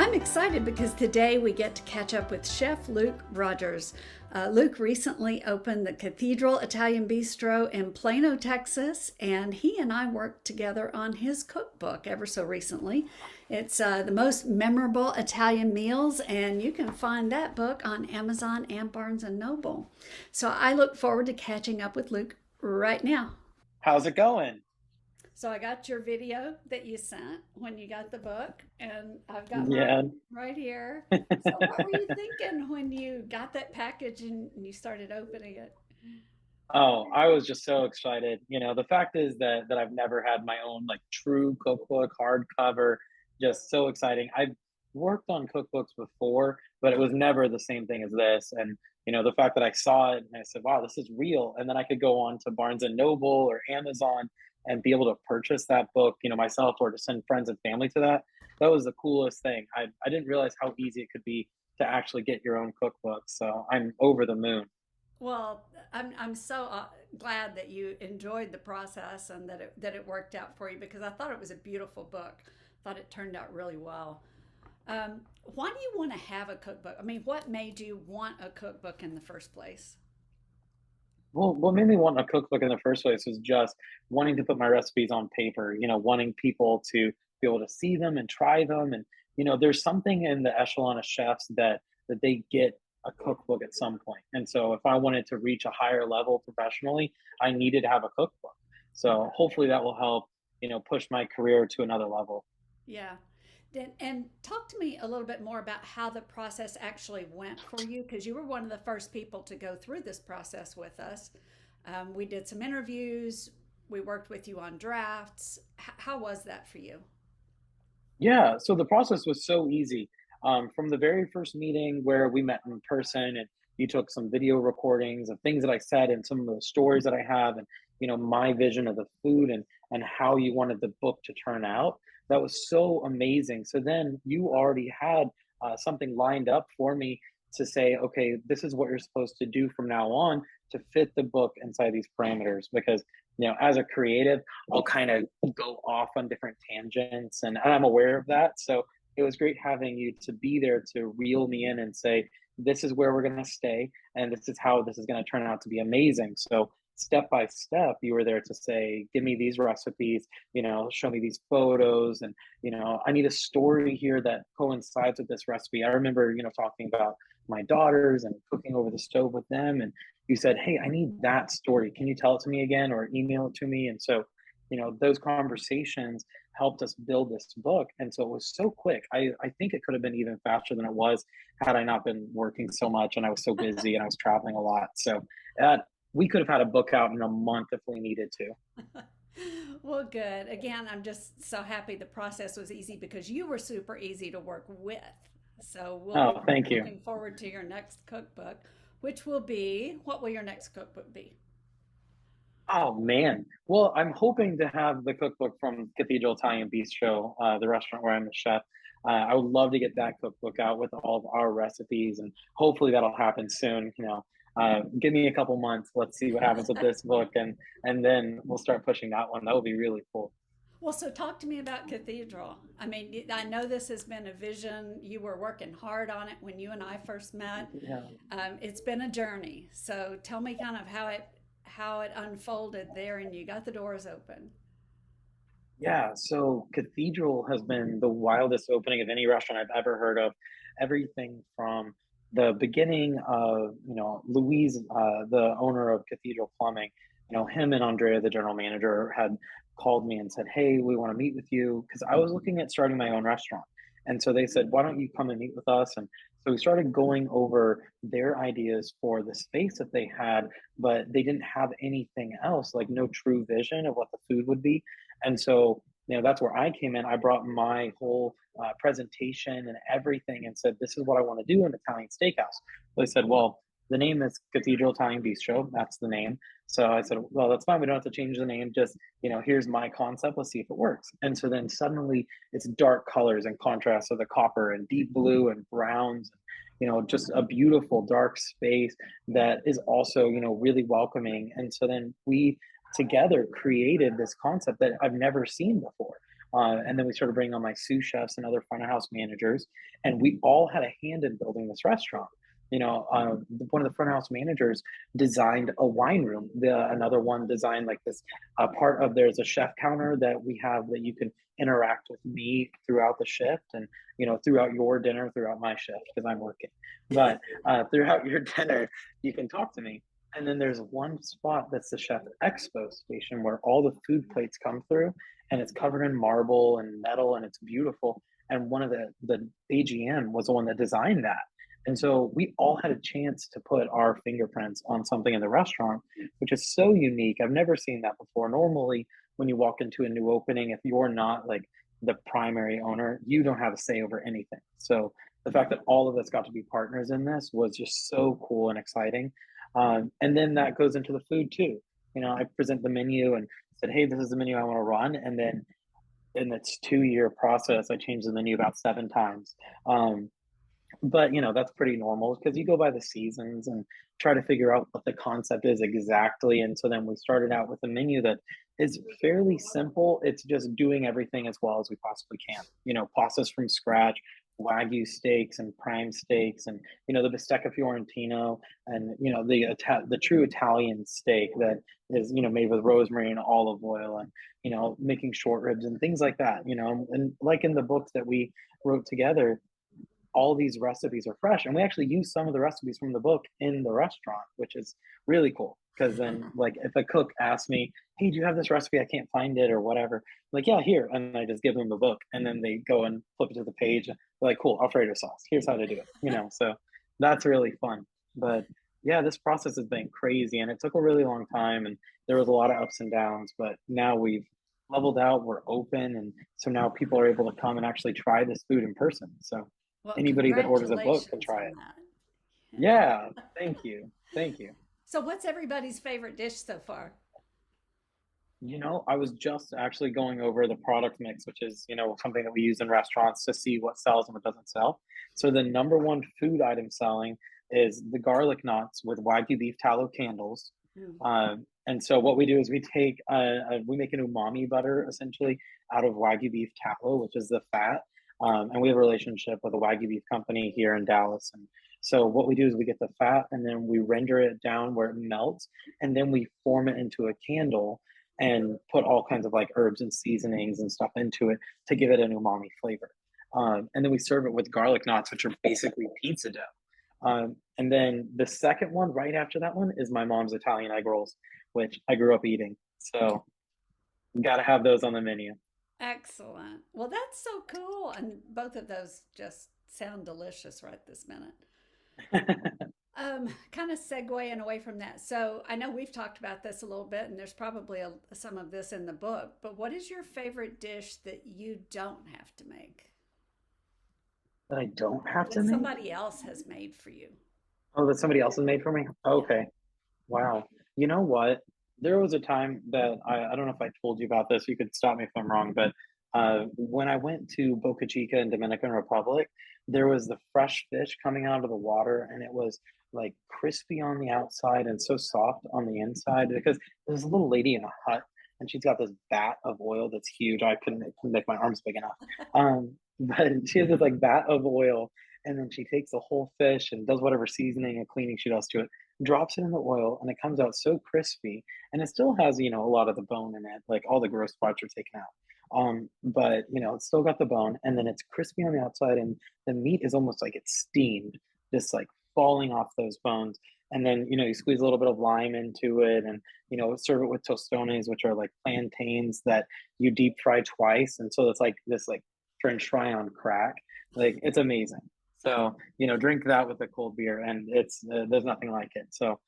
I'm excited because today we get to catch up with Chef Luke Rogers. Luke recently opened the Cathedral Italian Bistro in Plano, Texas, and he and I worked together on his cookbook ever so recently. It's the most memorable Italian meals, and you can find that book on Amazon and Barnes and Noble. So I look forward to catching up with Luke right now. How's it going? So I got your video that you sent when you got the book, and I've got Yeah. mine right here. So what were you thinking when you got that package and you started opening it? Oh, I was just so excited. The fact is that I've never had my own like true cookbook, hardcover, just so exciting. I've worked on cookbooks before, but it was never the same thing as this. And the fact that I saw it and I said, wow, this is real. And then I could go on to Barnes and Noble or Amazon and be able to purchase that book, myself or to send friends and family to that. That was the coolest thing. I didn't realize how easy it could be to actually get your own cookbook. So I'm over the moon. Well, I'm so glad that you enjoyed the process and that it worked out for you because I thought it was a beautiful book. Thought it turned out really well. Why do you want to have a cookbook? I mean, what made you want a cookbook in the first place? Well, what made me want a cookbook in the first place was just wanting to put my recipes on paper, wanting people to be able to see them and try them. And, there's something in the echelon of chefs that they get a cookbook at some point. And so if I wanted to reach a higher level professionally, I needed to have a cookbook. So hopefully that will help, push my career to another level. Yeah. And talk to me a little bit more about how the process actually went for you, because you were one of the first people to go through this process with us. We did some interviews, we worked with you on drafts. How was that for you? Yeah, so the process was so easy. From the very first meeting where we met in person and you took some video recordings of things that I said and some of the stories that I have and my vision of the food and how you wanted the book to turn out. That was so amazing. So then you already had something lined up for me to say, okay, this is what you're supposed to do from now on to fit the book inside these parameters. Because as a creative, I'll kind of go off on different tangents, and I'm aware of that. So it was great having you to be there to reel me in and say, this is where we're going to stay, and this is how this is going to turn out to be amazing. So step by step, you were there to say, give me these recipes, show me these photos, and I need a story here that coincides with this recipe. I remember, talking about my daughters and cooking over the stove with them, and you said, hey, I need that story. Can you tell it to me again or email it to me? And so those conversations helped us build this book. And so it was so quick. I think it could have been even faster than it was had I not been working so much and I was so busy and I was traveling a lot. So we could have had a book out in a month if we needed to. Well, good. Again, I'm just so happy the process was easy because you were super easy to work with. So we'll be Oh, thank you. looking forward to your next cookbook, which will be, what will your next cookbook be? Oh man. Well, I'm hoping to have the cookbook from Cathedral Italian Bistro, the restaurant where I'm a chef. I would love to get that cookbook out with all of our recipes, and hopefully that'll happen soon. Give me a couple months. Let's see what happens with this book, and then we'll start pushing that one. That would be really cool. Well, so talk to me about Cathedral. I mean, I know this has been a vision. You were working hard on it when you and I first met. Yeah. It's been a journey. So tell me kind of how it unfolded there, and you got the doors open. Yeah, so Cathedral has been the wildest opening of any restaurant I've ever heard of. Everything from the beginning of, Louise, the owner of Cathedral Plumbing, him and Andrea, the general manager, had called me and said, hey, we want to meet with you because I was looking at starting my own restaurant. And so they said, why don't you come and meet with us? And so we started going over their ideas for the space that they had, but they didn't have anything else, like no true vision of what the food would be. And so, that's where I came in. I brought my whole presentation and everything and said, this is what I want to do in Italian steakhouse. They said, well, the name is Cathedral Italian Bistro. That's the name. So I said, well, that's fine. We don't have to change the name. Just, here's my concept. Let's see if it works. And so then suddenly it's dark colors and contrast of the copper and deep blue and browns, just a beautiful dark space that is also, really welcoming. And so then we together created this concept that I've never seen before. And then we started bringing on my sous chefs and other front of house managers, and we all had a hand in building this restaurant. One of the front of house managers designed a wine room. Another one designed like this part of there's a chef counter that we have that you can interact with me throughout the shift, and throughout your dinner, throughout my shift because I'm working. But throughout your dinner, you can talk to me. And then there's one spot that's the chef expo station where all the food plates come through, and it's covered in marble and metal, and it's beautiful. And one of the AGM was the one that designed that. And so we all had a chance to put our fingerprints on something in the restaurant, which is so unique. I've never seen that before. Normally, when you walk into a new opening, if you're not like the primary owner, you don't have a say over anything. So the fact that all of us got to be partners in this was just so cool and exciting. And then that goes into the food too. I present the menu and said, "Hey, this is the menu I want to run," and then in this 2-year process, I changed the menu about 7 times. But that's pretty normal because you go by the seasons and try to figure out what the concept is exactly. And so then we started out with a menu that is fairly simple. It's just doing everything as well as we possibly can. Pastas from scratch, wagyu steaks and prime steaks, and the bistecca fiorentino, and the true Italian steak that is made with rosemary and olive oil, and making short ribs and things like that. And like in the books that we wrote together, all these recipes are fresh, and we actually use some of the recipes from the book in the restaurant, which is really cool because then like if a cook asks me, "Hey, do you have this recipe? I can't find it," or whatever, I'm like, "Yeah, here," and I just give them the book, and then they go and flip it to the page, and they're like, "Cool, Alfredo sauce, here's how to do it." So that's really fun. But yeah, this process has been crazy, and it took a really long time, and there was a lot of ups and downs, but now we've leveled out, we're open, and so now people are able to come and actually try this food in person. So Well, anybody that orders a book can congratulations try on it. that. Yeah, thank you. Thank you. So, what's everybody's favorite dish so far? I was just actually going over the product mix, which is, something that we use in restaurants to see what sells and what doesn't sell. So the number one food item selling is the garlic knots with Wagyu beef tallow candles. Mm. And so what we do is we make an umami butter essentially out of Wagyu beef tallow, which is the fat. And we have a relationship with a Wagyu beef company here in Dallas. And so what we do is we get the fat and then we render it down where it melts, and then we form it into a candle and put all kinds of like herbs and seasonings and stuff into it to give it an umami flavor. And then we serve it with garlic knots, which are basically pizza dough. And then the second one, right after that one, is my mom's Italian egg rolls, which I grew up eating. So got to have those on the menu. Excellent. Well, that's so cool. And both of those just sound delicious right this minute. Kind of segueing away from that. So I know we've talked about this a little bit, and there's probably some of this in the book, but what is your favorite dish that you don't have to make? That I don't have to That make? somebody else has made for you? Oh, that somebody else has made for me? Yeah. Okay. Wow. You know what? There was a time that I don't know if I told you about this. You could stop me if I'm wrong, but when I went to Boca Chica in Dominican Republic, there was the fresh fish coming out of the water, and it was like crispy on the outside and so soft on the inside because there's a little lady in a hut, and she's got this vat of oil that's huge. Couldn't make my arms big enough. But she has this like vat of oil, and then she takes the whole fish and does whatever seasoning and cleaning she does to it, drops it in the oil, and it comes out so crispy, and it still has a lot of the bone in it, like all the gross parts are taken out, but it's still got the bone, and then it's crispy on the outside, and the meat is almost like it's steamed, just like falling off those bones. And then you squeeze a little bit of lime into it, and serve it with tostones, which are like plantains that you deep fry twice, and so it's like this like french fry on crack. Like it's amazing. So, drink that with a cold beer, and it's there's nothing like it. So,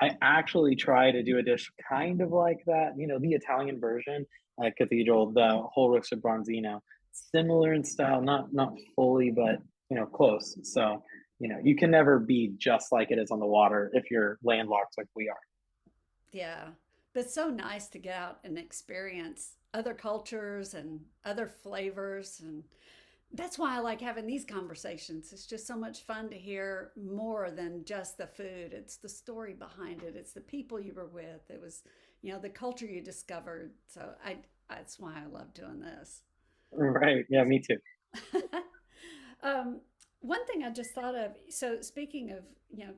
I actually try to do a dish kind of like that, the Italian version at Cathedral, the whole roasted bronzino, similar in style, not fully, but close. So, you can never be just like it is on the water if you're landlocked like we are. Yeah. But it's so nice to get out and experience other cultures and other flavors. And that's why I like having these conversations. It's just so much fun to hear more than just the food. It's the story behind it. It's the people you were with. It was, the culture you discovered. So that's why I love doing this. Right. Yeah, me too. um, one thing I just thought of, so speaking of,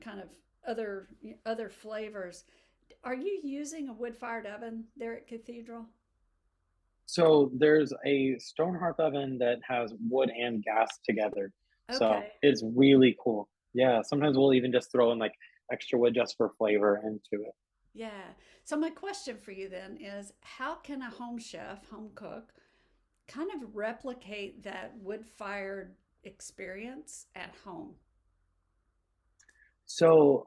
kind of other flavors, are you using a wood-fired oven there at Cathedral? So there's a stone hearth oven that has wood and gas together. So Okay. it's really cool. Yeah, sometimes we'll even just throw in like extra wood just for flavor into it. Yeah. So my question for you then is how can a home chef, home cook, kind of replicate that wood-fired experience at home? So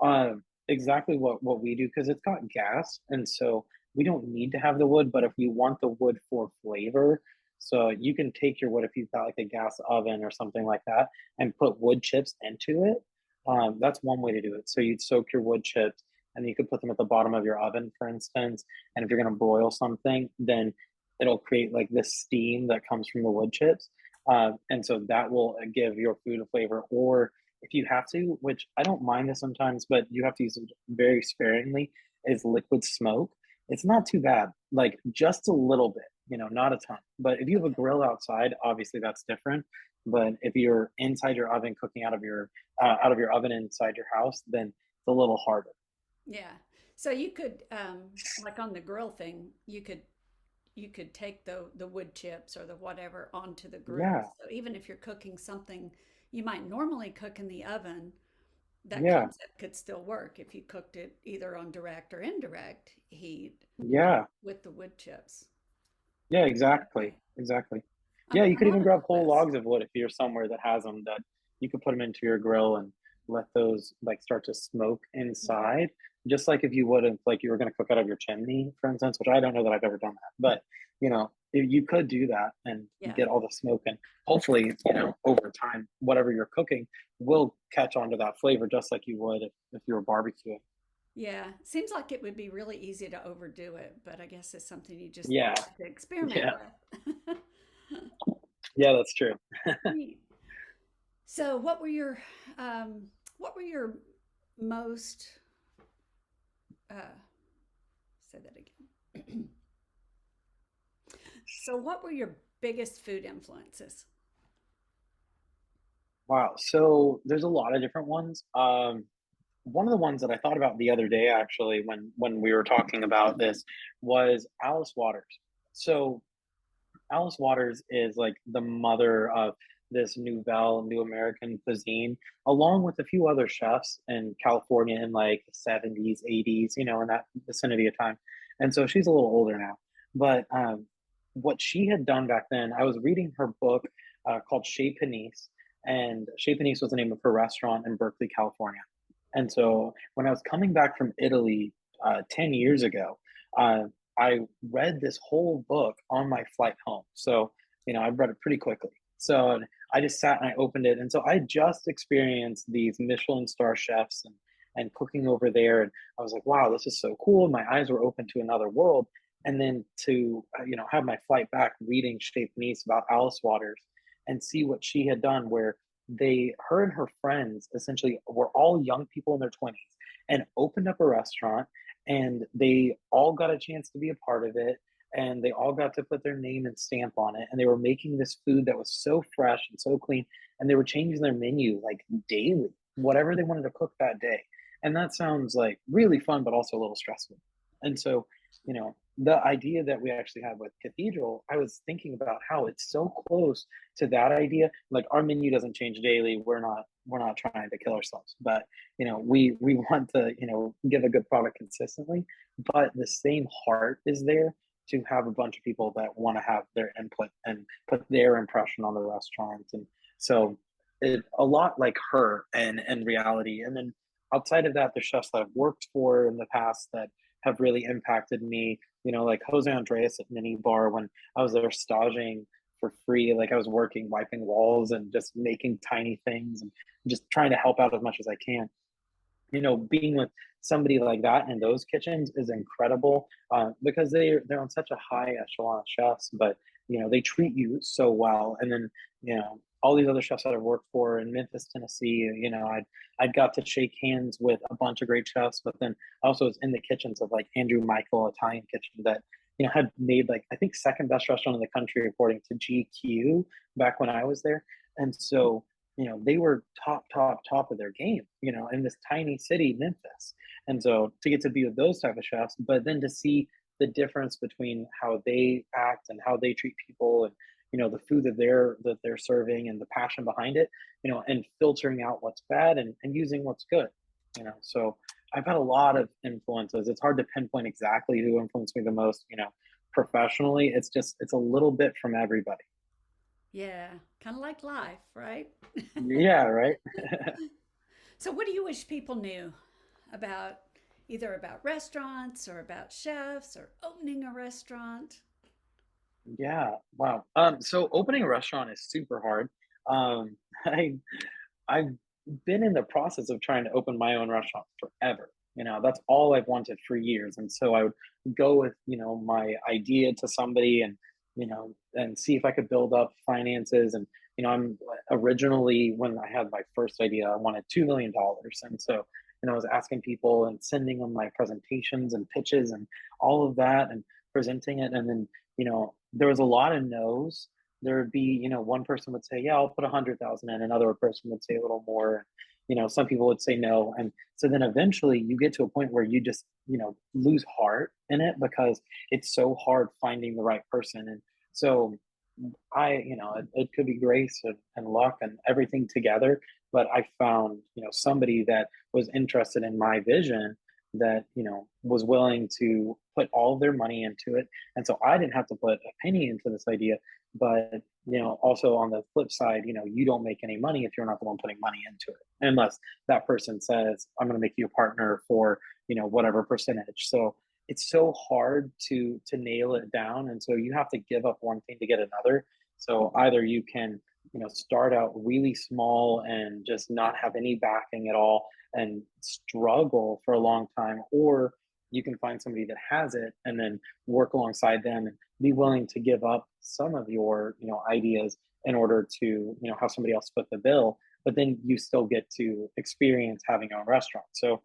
exactly what we do because it's got gas, and so we don't need to have the wood. But if you want the wood for flavor, so you can take your wood if you've got like a gas oven or something like that, and put wood chips into it. That's one way to do it. So you'd soak your wood chips, and you could put them at the bottom of your oven, for instance. And if you're gonna broil something, then it'll create like this steam that comes from the wood chips, and so that will give your food a flavor. Or if you have to, which I don't mind this sometimes, but you have to use it very sparingly, is liquid smoke. It's not too bad, like just a little bit, not a ton. But if you have a Okay. grill outside, obviously that's different. But if you're inside your oven cooking out of your oven inside your house, then it's a little harder. Yeah. So you could, like on the grill thing, you could take the wood chips or the whatever onto the grill. Yeah, So even if you're cooking something you might normally cook in the oven, that yeah, concept could still work if you cooked it either on direct or indirect heat yeah. with the wood chips. Yeah, exactly, Okay. exactly. Yeah, I'm you I'm could on even a grab whole quest. logs of wood if you're somewhere that has them that you could put them into your grill and let those like start to smoke Mhm. inside, just like if you would if like you were going to cook out of your chimney, for instance, which I don't know that I've ever done that, but you could do that and Yeah. get all the smoke and hopefully, over time, whatever you're cooking will catch on to that flavor just like you would if you were barbecuing. Yeah. Seems like it would be really easy to overdo it, but I guess it's something you just Yeah, have to experiment yeah, with. yeah, that's true. Neat. So, what were your most say that again? So, what were your biggest food influences? Wow. So there's a lot of different ones. One of the ones that I thought about the other day, actually, when we were talking about this, was Alice Waters. So Alice Waters is like the mother of this nouvelle, new American cuisine, along with a few other chefs in California in like the 70s, 80s, in that vicinity of time. And so she's a little older now. But what she had done back then, I was reading her book called Chez Panisse, and Chez Panisse was the name of her restaurant in Berkeley, California. And so when I was coming back from Italy 10 years ago, uh, I read this whole book on my flight home. So, I read it pretty quickly. So I just sat and I opened it. And so I just experienced these Michelin star chefs and cooking over there. And I was like, wow, this is so cool. My eyes were open to another world. And then to, have my flight back reading Chez Panisse about Alice Waters and see what she had done, where her and her friends essentially were all young people in their 20s and opened up a restaurant, and they all got a chance to be a part of it, and they all got to put their name and stamp on it, and they were making this food that was so fresh and so clean, and they were changing their menu like daily, whatever they wanted to cook that day. And that sounds like really fun but also a little stressful. And so, the idea that we actually had with Cathedral, I was thinking about how it's so close to that idea. Like our menu doesn't change daily. We're not trying to kill ourselves, but we want to give a good product consistently, but the same heart is there to have a bunch of people that want to have their input and put their impression on the restaurant. And so a lot like her and reality. And then outside of that, the chefs that I've worked for in the past that have really impacted me, like Jose Andres at Mini Bar, when I was there staging for free. Like I was working, wiping walls and just making tiny things and just trying to help out as much as I can. Being with somebody like that in those kitchens is incredible, because they're on such a high echelon of chefs, but they treat you so well. And then all these other chefs that I've worked for in Memphis, Tennessee, I'd got to shake hands with a bunch of great chefs, but then I also was in the kitchens of like Andrew Michael Italian Kitchen that had made like I think second best restaurant in the country according to GQ back when I was there. And so, they were top, top, top of their game, in this tiny city, Memphis. And so to get to be with those type of chefs, but then to see the difference between how they act and how they treat people and the food that they're serving and the passion behind it, and filtering out what's bad and using what's good. So I've had a lot of influences. It's hard to pinpoint exactly who influenced me the most, professionally. It's a little bit from everybody. Yeah, kind of like life, right? Yeah, right. So, what do you wish people knew about either about restaurants or about chefs or opening a restaurant? Yeah. Wow. So opening a restaurant is super hard. Um, I I've been in the process of trying to open my own restaurant forever. That's all I've wanted for years. And so I would go with, my idea to somebody and see if I could build up finances. And, I'm originally, when I had my first idea, I wanted $2 million. And so, I was asking people and sending them my presentations and pitches and all of that and presenting it. And then, there was a lot of no's. There would be, one person would say, yeah, I'll put 100,000 in. Another person would say a little more. Some people would say no. And so then eventually you get to a point where you just, lose heart in it because it's so hard finding the right person. And so it could be grace and luck and everything together. But I found, somebody that was interested in my vision that, was willing to put all of their money into it. And so I didn't have to put a penny into this idea. But, also on the flip side, you don't make any money if you're not the one putting money into it, unless that person says, I'm going to make you a partner for, whatever percentage. So it's so hard to nail it down. And so you have to give up one thing to get another. So either you can, start out really small and just not have any backing at all and struggle for a long time, or you can find somebody that has it and then work alongside them and be willing to give up some of your, ideas in order to, have somebody else foot the bill, but then you still get to experience having your own restaurant. So,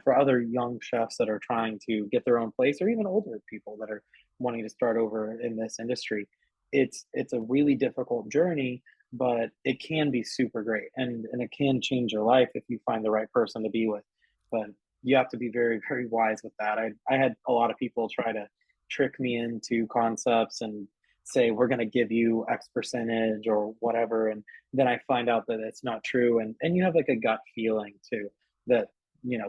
for other young chefs that are trying to get their own place, or even older people that are wanting to start over in this industry, it's a really difficult journey, but it can be super great, and it can change your life if you find the right person to be with. But you have to be very, very wise with that. I had a lot of people try to trick me into concepts and say we're going to give you X percentage or whatever, and then I find out that it's not true, and you have like a gut feeling too that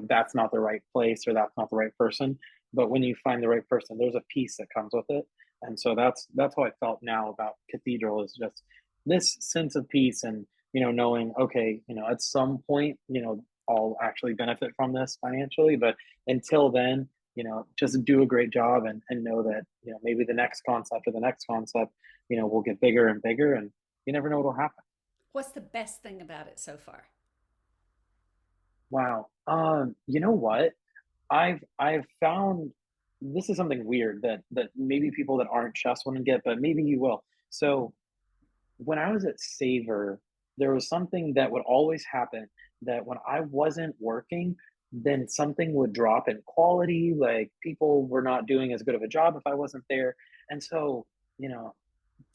that's not the right place or that's not the right person. But when you find the right person, there's a peace that comes with it, and so that's how I felt now about Cathedral, is just this sense of peace and knowing, okay, at some point, I'll actually benefit from this financially, but until then, just do a great job and know that maybe the next concept or the next concept will get bigger and bigger, and you never know what'll happen. What's the best thing about it so far? Wow. You know what, I've found, this is something weird that maybe people that aren't chefs wouldn't get, but maybe you will. So when I was at Savor, there was something that would always happen, that when I wasn't working, then something would drop in quality. Like people were not doing as good of a job if I wasn't there. And so, you know,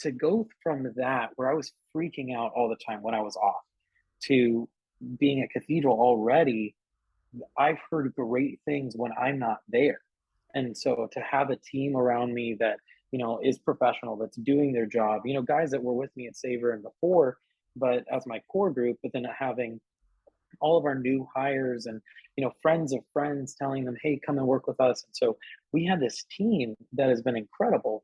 to go from that, where I was freaking out all the time when I was off, to being at Cathedral already, I've heard great things when I'm not there. And so to have a team around me that, is professional, that's doing their job, guys that were with me at Savor and before, but as my core group, but then having all of our new hires and, friends of friends telling them, hey, come and work with us. And so we have this team that has been incredible.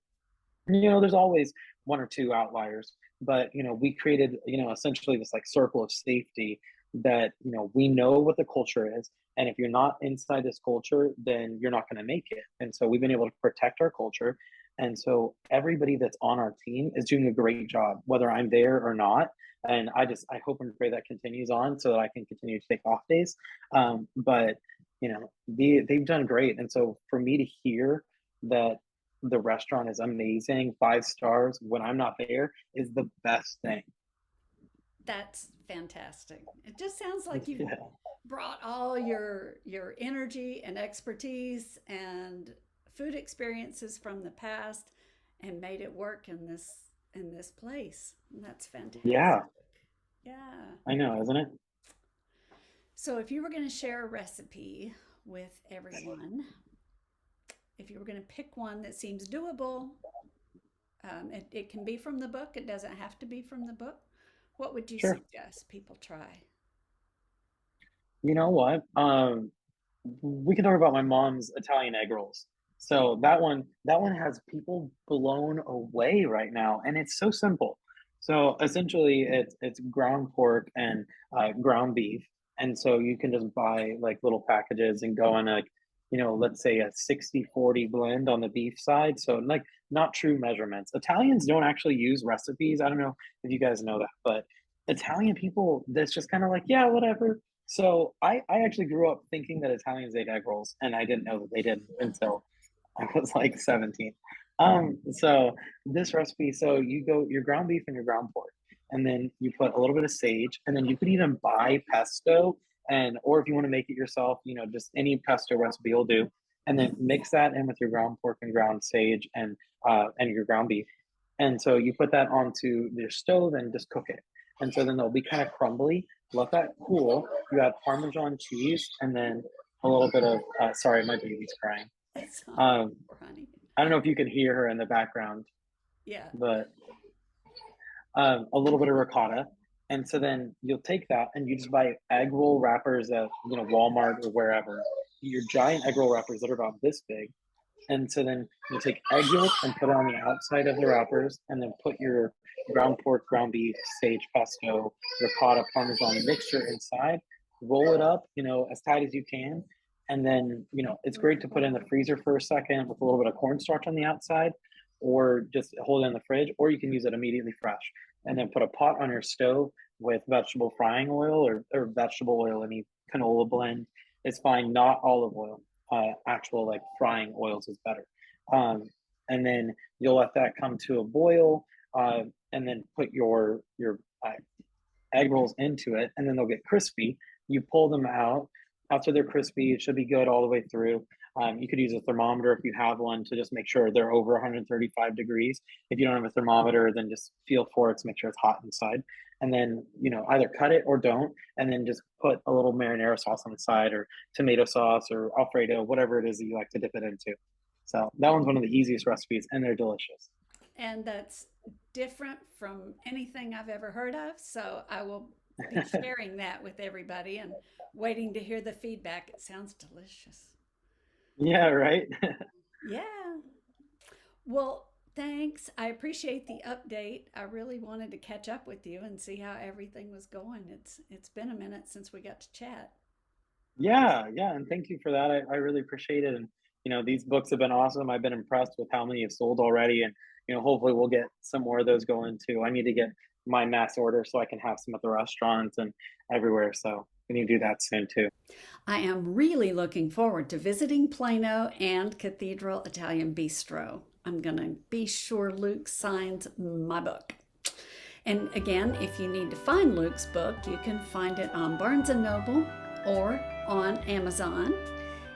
There's always one or two outliers, but we created, essentially this like circle of safety that, we know what the culture is. And if you're not inside this culture, then you're not going to make it. And so we've been able to protect our culture. And so everybody that's on our team is doing a great job, whether I'm there or not. And I hope and pray that continues on so that I can continue to take off days. But they've done great. And so for me to hear that the restaurant is amazing, 5 stars when I'm not there, is the best thing. That's fantastic. It just sounds like you've Yeah. brought all your energy and expertise and food experiences from the past and made it work in this place. And that's fantastic. Yeah, Yeah. I know, isn't it? So if you were going to share a recipe with everyone, if you were going to pick one that seems doable, it can be from the book. It doesn't have to be from the book. What would you Sure. suggest people try? You know what? We can talk about my mom's Italian egg rolls. So that one has people blown away right now, and it's so simple. So essentially, it's ground pork and ground beef, and so you can just buy like little packages and go on let's say a 60-40 blend on the beef side. So like not true measurements. Italians don't actually use recipes. I don't know if you guys know that, but Italian people, that's just kind of like, yeah, whatever. So I actually grew up thinking that Italians ate egg rolls, and I didn't know that they didn't until I was like 17. So this recipe, so you go your ground beef and your ground pork, and then you put a little bit of sage, and then you could even buy pesto, and or if you want to make it yourself, just any pesto recipe will do, and then mix that in with your ground pork and ground sage and your ground beef, and so you put that onto your stove and just cook it, and so then they'll be kind of crumbly. Let that cool. You add Parmesan cheese, and then a little bit of sorry, my baby's crying. It's Um, poor honey. I don't know if you can hear her in the background, Yeah. but a little bit of ricotta. And so then you'll take that and you just buy egg roll wrappers at Walmart or wherever. Your giant egg roll wrappers that are about this big. And so then you take egg yolk and put it on the outside of the wrappers, and then put your ground pork, ground beef, sage pesto, ricotta, parmesan mixture inside. Roll it up, as tight as you can, and then it's great to put in the freezer for a second with a little bit of cornstarch on the outside, or just hold it in the fridge, or you can use it immediately fresh. And then put a pot on your stove with vegetable frying oil or vegetable oil, any canola blend is fine, not olive oil. Actual like frying oils is better. Um, and then you'll let that come to a boil, and then put your egg rolls into it, and then they'll get crispy. You pull them out. After they're crispy, it should be good all the way through. You could use a thermometer if you have one to just make sure they're over 135 degrees. If you don't have a thermometer, then just feel for it to make sure it's hot inside. And then, either cut it or don't, and then just put a little marinara sauce on the side, or tomato sauce, or Alfredo, whatever it is that you like to dip it into. So that one's one of the easiest recipes, and they're delicious. And that's different from anything I've ever heard of. So I will be sharing that with everybody and waiting to hear the feedback. It sounds delicious. Yeah, right. Yeah. Well, thanks. I appreciate the update. I really wanted to catch up with you and see how everything was going. It's been a minute since we got to chat. Yeah, yeah, and thank you for that. I really appreciate it. And these books have been awesome. I've been impressed with how many have sold already, and hopefully we'll get some more of those going too. I need to get my mass order so I can have some at the restaurants and everywhere. So we need to do that soon too. I am really looking forward to visiting Plano and Cathedral Italian Bistro. I'm going to be sure Luke signs my book. And again, if you need to find Luke's book, you can find it on Barnes & Noble or on Amazon.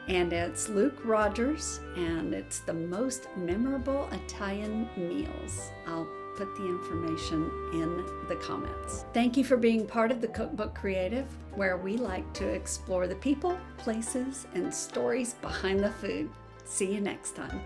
And it's Luke Rogers, and it's the most memorable Italian meals. I'll put the information in the comments. Thank you for being part of the Cookbook Creative, where we like to explore the people, places, and stories behind the food. See you next time.